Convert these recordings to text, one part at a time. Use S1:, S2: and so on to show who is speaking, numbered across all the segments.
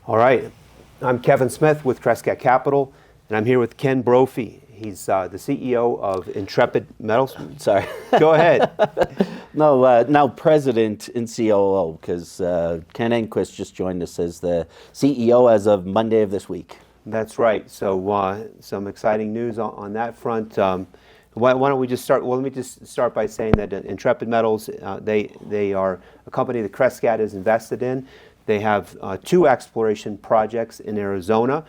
S1: All right, I'm Kevin Smith with Crescat Capital, and I'm here with Ken Brophy. He's the CEO of Intrepid Metals.
S2: Sorry.
S1: Go ahead.
S2: No, now President and COO, because Ken Enquist just joined us as the CEO as of Monday of this week.
S1: That's right. So some exciting news on that front. Why don't we just start? Well, let me just start by saying that Intrepid Metals, they are a company that Crescat is invested in. They have two exploration projects in Arizona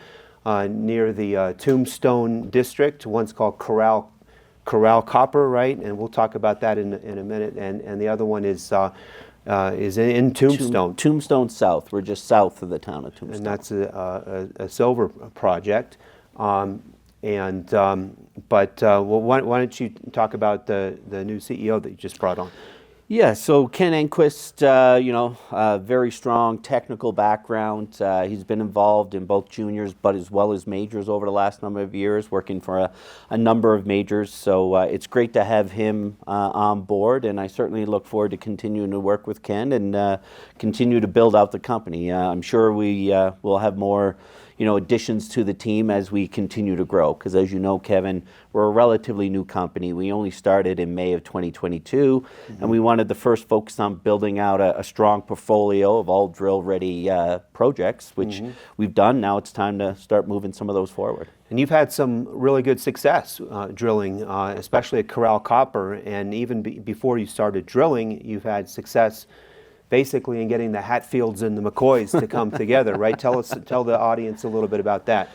S1: near the Tombstone district. One's called Corral Copper, right? And we'll talk about that in a minute. And the other one is in Tombstone.
S2: Tombstone South. We're just south of the town of Tombstone.
S1: And that's a silver project. Well, why don't you talk about the new CEO that you just brought on?
S2: Yeah, so Ken Enquist, very strong technical background. He's been involved in both juniors, but as well as majors over the last number of years, working for a number of majors. So it's great to have him on board, and I certainly look forward to continuing to work with Ken and continue to build out the company. I'm sure we will have more additions to the team as we continue to grow. Because as you know, Kevin, we're a relatively new company. We only started in May of 2022, and we wanted to first focus on building out a strong portfolio of all drill-ready projects, which we've done. Now it's time to start moving some of those forward.
S1: And you've had some really good success drilling, especially at Corral Copper, and even before you started drilling, you've had success basically in getting the Hatfields and the McCoys to come together, right? Tell the audience a little bit about that.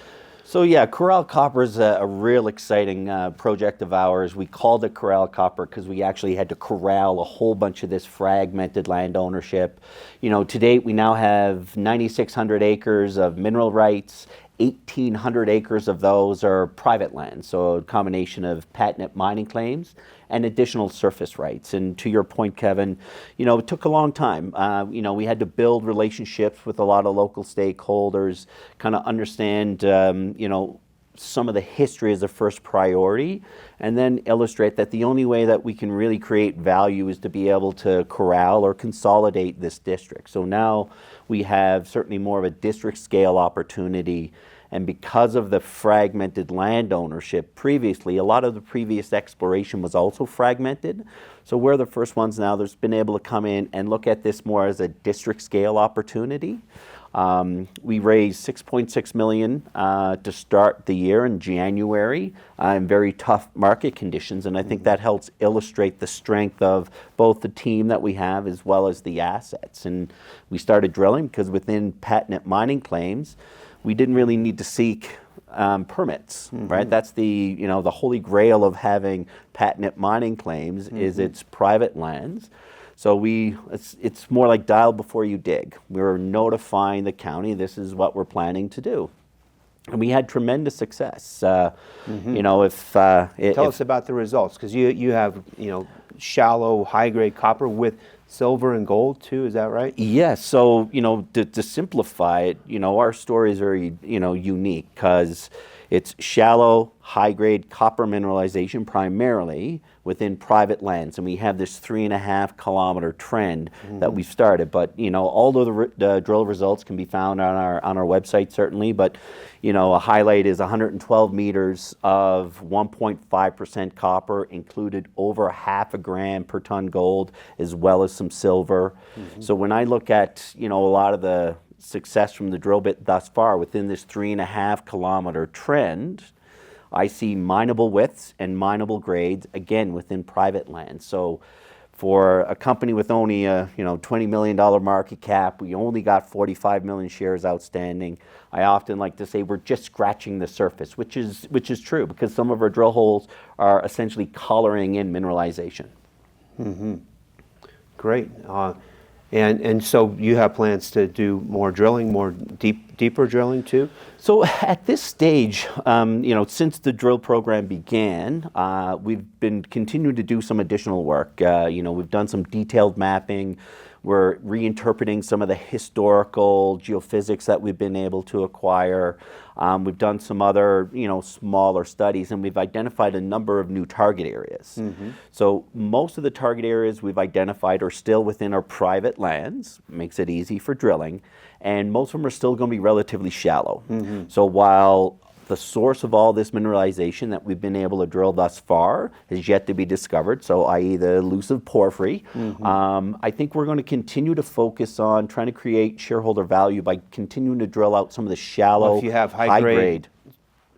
S2: So yeah, Corral Copper is a real exciting project of ours. We called it Corral Copper because we actually had to corral a whole bunch of this fragmented land ownership. To date, we now have 9,600 acres of mineral rights. 1,800 acres of those are private land, so a combination of patented mining claims and additional surface rights. And to your point, Kevin, it took a long time. We had to build relationships with a lot of local stakeholders, kind of understand, some of the history as a first priority, and then illustrate that the only way that we can really create value is to be able to corral or consolidate this district. So now we have certainly more of a district scale opportunity. And because of the fragmented land ownership previously, a lot of the previous exploration was also fragmented. So we're the first ones now that's been able to come in and look at this more as a district scale opportunity. We raised $6.6 million to start the year in January in very tough market conditions, and I think that helps illustrate the strength of both the team that we have as well as the assets. And we started drilling because within patented mining claims, we didn't really need to seek permits, right? That's the holy grail of having patented mining claims is it's private lands. So it's more like dial before you dig. We're notifying the county this is what we're planning to do, and we had tremendous success. Tell
S1: us about the results, because you have shallow, high-grade copper with silver and gold too. Is that right?
S2: Yes. So to simplify it, our story is very unique because it's shallow, high-grade copper mineralization primarily within private lands, and we have this 3.5-kilometer trend that we've started. But all the drill results can be found on our website certainly. But a highlight is 112 meters of 1.5% copper, included over 0.5 gram per ton gold, as well as some silver. So when I look at a lot of the success from the drill bit thus far within this 3.5-kilometer trend, I see mineable widths and mineable grades again within private land. So for a company with only a $20 million market cap, we only got 45 million shares outstanding. I often like to say we're just scratching the surface, which is true, because some of our drill holes are essentially coloring in mineralization.
S1: Great. And so you have plans to do more drilling, more deeper drilling too?
S2: So at this stage, since the drill program began, we've been continuing to do some additional work. We've done some detailed mapping. We're reinterpreting some of the historical geophysics that we've been able to acquire. We've done some other, smaller studies, and we've identified a number of new target areas. So most of the target areas we've identified are still within our private lands, makes it easy for drilling, and most of them are still going to be relatively shallow. So while the source of all this mineralization that we've been able to drill thus far is yet to be discovered, so i.e. the elusive porphyry. I think we're going to continue to focus on trying to create shareholder value by continuing to drill out some of the shallow,
S1: Well, if you have high grade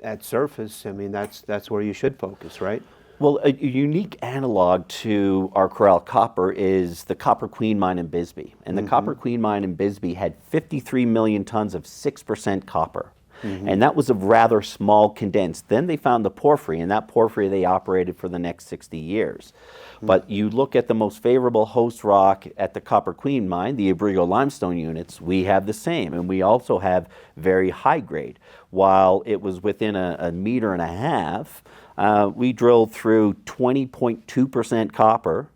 S1: at surface, I mean, that's where you should focus, right?
S2: Well, a unique analog to our Corral Copper is the Copper Queen mine in Bisbee. And the Copper Queen mine in Bisbee had 53 million tons of 6% copper. And that was a rather small condensed. Then they found the porphyry, and that porphyry they operated for the next 60 years. But you look at the most favorable host rock at the Copper Queen mine, the Abrigo limestone units, we have the same, and we also have very high grade. While it was within a meter and a half, we drilled through 20.2% copper,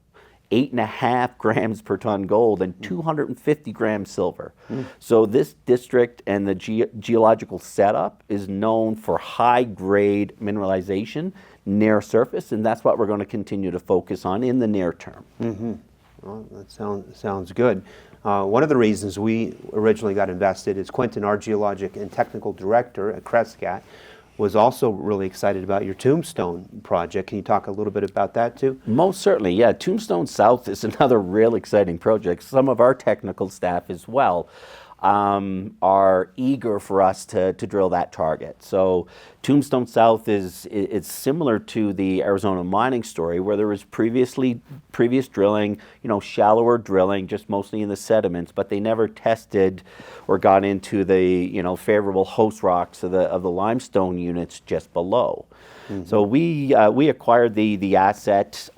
S2: 8.5 grams per ton gold, and 250 grams silver. So this district and the geological setup is known for high grade mineralization near surface, and that's what we're going to continue to focus on in the near term.
S1: Well, that sounds good. One of the reasons we originally got invested is Quentin, our geologic and technical director at Crescat, was also really excited about your Tombstone project. Can you talk a little bit about that too?
S2: Most certainly, yeah. Tombstone South is another real exciting project. Some of our technical staff as well are eager for us to drill that target. So Tombstone South is similar to the Arizona mining story, where there was previous drilling, shallower drilling, just mostly in the sediments, but they never tested or got into the favorable host rocks of the limestone units just below. So we acquired the asset.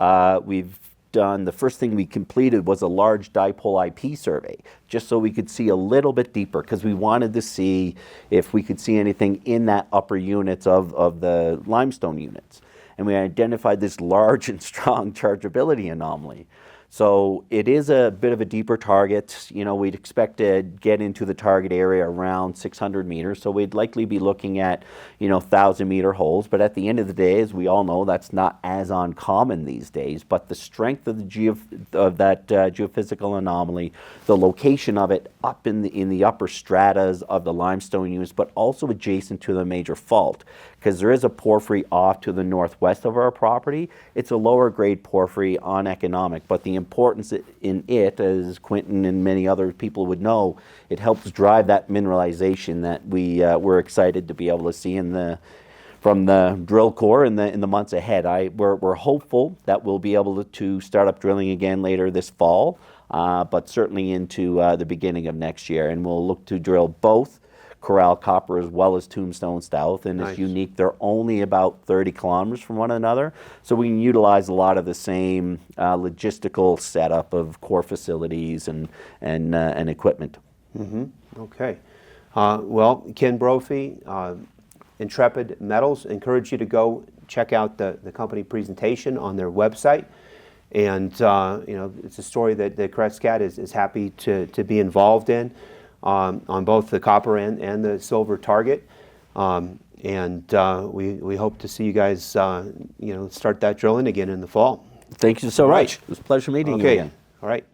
S2: We've done, the first thing we completed was a large dipole IP survey, just so we could see a little bit deeper, because we wanted to see if we could see anything in that upper units of the limestone units. And we identified this large and strong chargeability anomaly. So it is a bit of a deeper target. We'd expect to get into the target area around 600 meters. So we'd likely be looking at, 1,000-meter holes. But at the end of the day, as we all know, that's not as uncommon these days. But the strength of that geophysical anomaly, the location of it up in the upper stratas of the limestone units, but also adjacent to the major fault, because there is a porphyry off to the northwest of our property. It's a lower grade porphyry, uneconomic, but the importance in it, as Quentin and many other people would know, it helps drive that mineralization that we're excited to be able to see from the drill core in the months ahead. We're hopeful that we'll be able to start up drilling again later this fall, but certainly into the beginning of next year, and we'll look to drill both Corral Copper as well as Tombstone South, and it's unique. They're only about 30 kilometers from one another, so we can utilize a lot of the same logistical setup of core facilities and equipment.
S1: Okay. Well, Ken Brophy, Intrepid Metals, encourage you to go check out the company presentation on their website. And it's a story that Crescat is happy to be involved in. On both the copper and the silver target, and we hope to see you guys start that drilling again in the fall.
S2: Thank you so much. It was a pleasure meeting you again.
S1: All right.